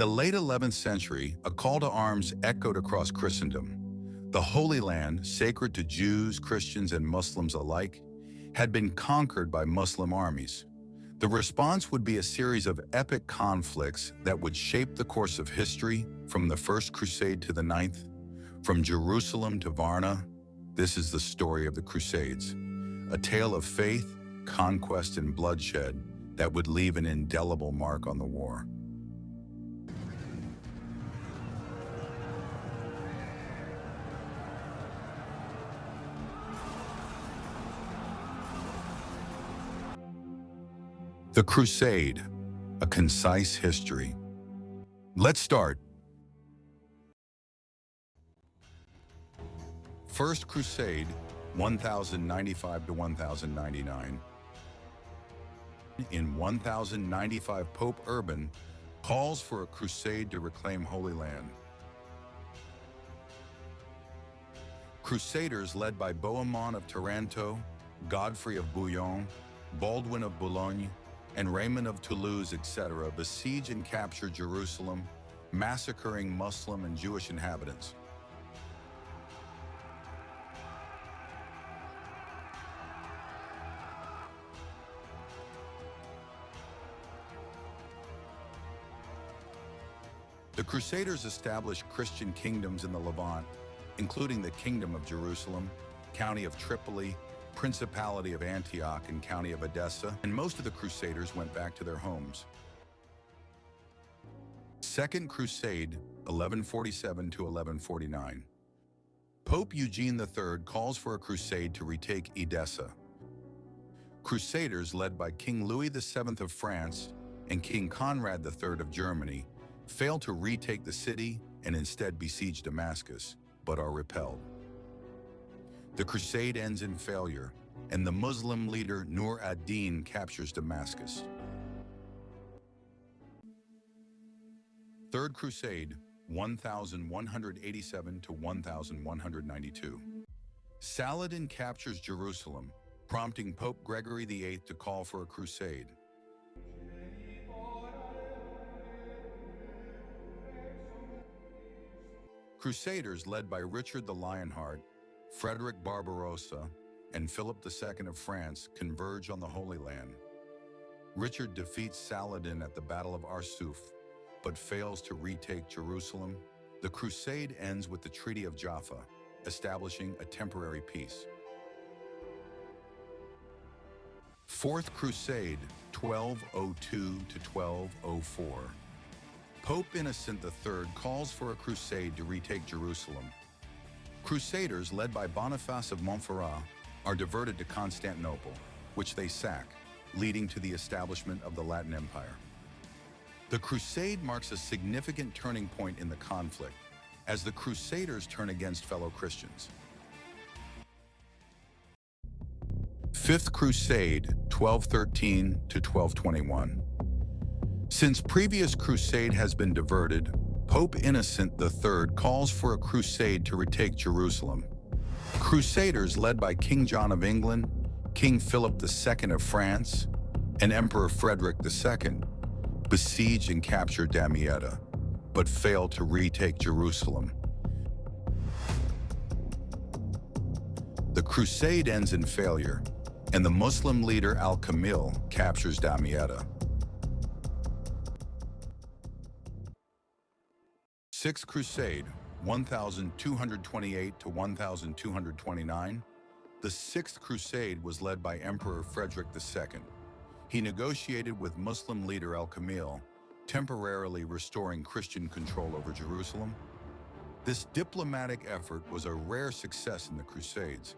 the late 11th century, a call to arms echoed across Christendom. The Holy Land, sacred to Jews, Christians, and Muslims alike, had been conquered by Muslim armies. The response would be a series of epic conflicts that would shape the course of history, from the First Crusade to the Ninth, from Jerusalem to Varna. This is the story of the Crusades, a tale of faith, conquest, and bloodshed that would leave an indelible mark on the war. The Crusade, a concise history. Let's start. First Crusade, 1095 to 1099. In 1095, Pope Urban calls for a crusade to reclaim Holy Land. Crusaders led by Bohemond of Taranto, Godfrey of Bouillon, Baldwin of Boulogne, and Raymond of Toulouse, etc., besiege and capture Jerusalem, massacring Muslim and Jewish inhabitants. The Crusaders established Christian kingdoms in the Levant, including the Kingdom of Jerusalem, County of Tripoli, Principality of Antioch, and County of Edessa, and most of the Crusaders went back to their homes. Second Crusade, 1147 to 1149. Pope Eugene III calls for a crusade to retake Edessa. Crusaders led by King Louis VII of France and King Conrad III of Germany failed to retake the city and instead besiege Damascus, but are repelled. The crusade ends in failure, and the Muslim leader Nur ad-Din captures Damascus. Third Crusade, 1187 to 1192. Saladin captures Jerusalem, prompting Pope Gregory VIII to call for a crusade. Crusaders led by Richard the Lionheart, Frederick Barbarossa, and Philip II of France converge on the Holy Land. Richard defeats Saladin at the Battle of Arsuf, but fails to retake Jerusalem. The crusade ends with the Treaty of Jaffa, establishing a temporary peace. Fourth Crusade, 1202 to 1204. Pope Innocent III calls for a crusade to retake Jerusalem. Crusaders, led by Boniface of Montferrat, are diverted to Constantinople, which they sack, leading to the establishment of the Latin Empire. The crusade marks a significant turning point in the conflict, as the Crusaders turn against fellow Christians. Fifth Crusade, 1213 to 1221. Since previous crusade has been diverted, Pope Innocent III calls for a crusade to retake Jerusalem. Crusaders led by King John of England, King Philip II of France, and Emperor Frederick II besiege and capture Damietta, but fail to retake Jerusalem. The crusade ends in failure, and the Muslim leader Al-Kamil captures Damietta. Sixth Crusade, 1228 to 1229. The Sixth Crusade was led by Emperor Frederick II. He negotiated with Muslim leader Al-Kamil, temporarily restoring Christian control over Jerusalem. This diplomatic effort was a rare success in the Crusades.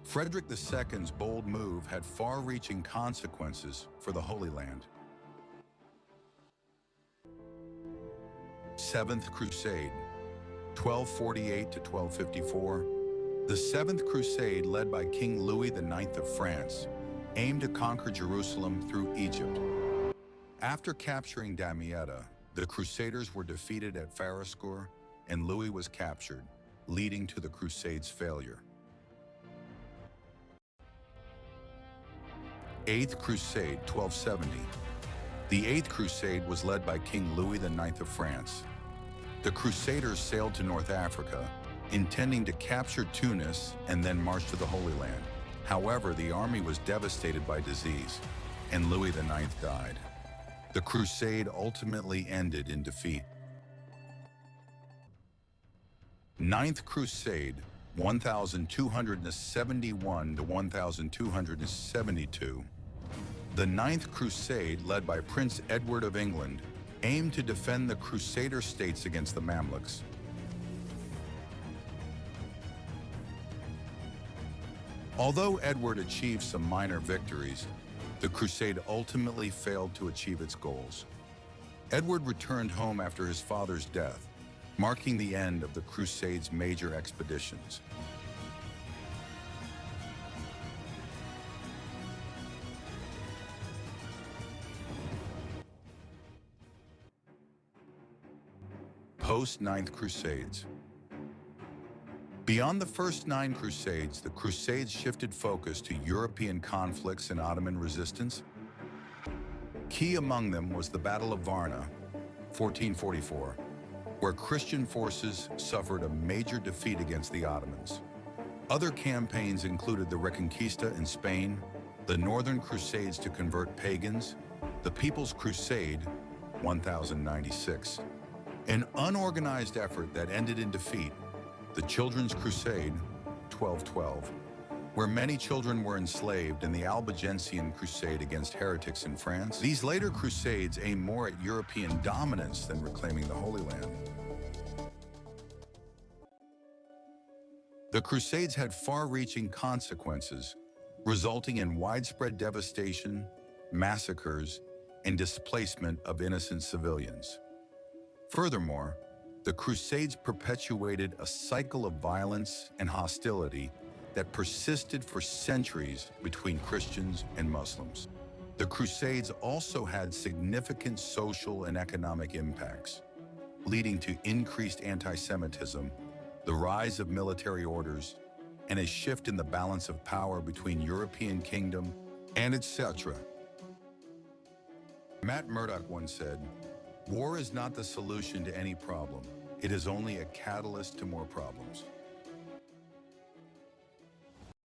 Frederick II's bold move had far-reaching consequences for the Holy Land. Seventh Crusade, 1248 to 1254. The Seventh Crusade, led by King Louis IX of France, aimed to conquer Jerusalem through Egypt. After capturing Damietta, the Crusaders were defeated at Faraskour, and Louis was captured, leading to the Crusades' failure. Eighth Crusade, 1270. The Eighth Crusade was led by King Louis IX of France. The Crusaders sailed to North Africa, intending to capture Tunis and then march to the Holy Land. However, the army was devastated by disease, and Louis IX died. The crusade ultimately ended in defeat. Ninth Crusade, 1271 to 1272. The Ninth Crusade, led by Prince Edward of England, aimed to defend the Crusader states against the Mamluks. Although Edward achieved some minor victories, the crusade ultimately failed to achieve its goals. Edward returned home after his father's death, marking the end of the Crusade's major expeditions. Post-Ninth Crusades. Beyond the first 9 Crusades, the Crusades shifted focus to European conflicts and Ottoman resistance. Key among them was the Battle of Varna, 1444, where Christian forces suffered a major defeat against the Ottomans. Other campaigns included the Reconquista in Spain, the Northern Crusades to convert pagans, the People's Crusade, 1096, an unorganized effort that ended in defeat, the Children's Crusade, 1212, where many children were enslaved, and the Albigensian Crusade against heretics in France. These later crusades aimed more at European dominance than reclaiming the Holy Land. The Crusades had far-reaching consequences, resulting in widespread devastation, massacres, and displacement of innocent civilians. Furthermore, the Crusades perpetuated a cycle of violence and hostility that persisted for centuries between Christians and Muslims. The Crusades also had significant social and economic impacts, leading to increased anti-Semitism, the rise of military orders, and a shift in the balance of power between European kingdom and etc. Matt Murdock once said, "War is not the solution to any problem. It is only a catalyst to more problems."